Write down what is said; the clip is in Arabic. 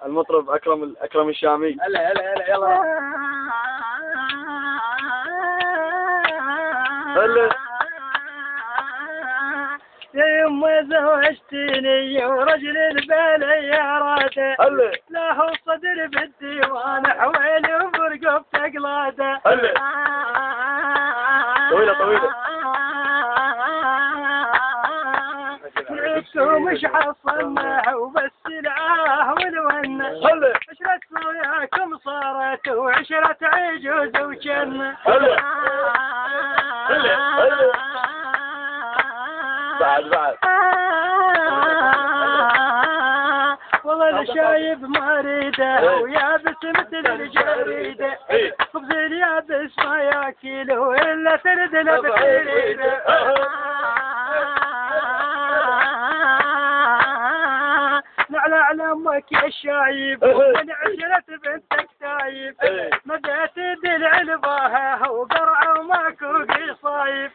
المطرب أكرم الشامي. هلا هلا هلا يلا. هلا يا يما زوجتني ورجل البلياراته، هلا له الصدر بالديوان حوالي وبرقب تقلاده. هلا طويلة مش حصلناه وبس العاه والونه. هلا عشرة وياكم صارت وعشرة عجوز وجنة. هلا بعد والله الشايب ما اريده ويابس مثل الجريده، خبز اليابس ما ياكله الا ترد له بحريده. على امك يا الشايب من عشرة بنتك تايب، مديت دلع لباها وقرعه وماكو قصايب.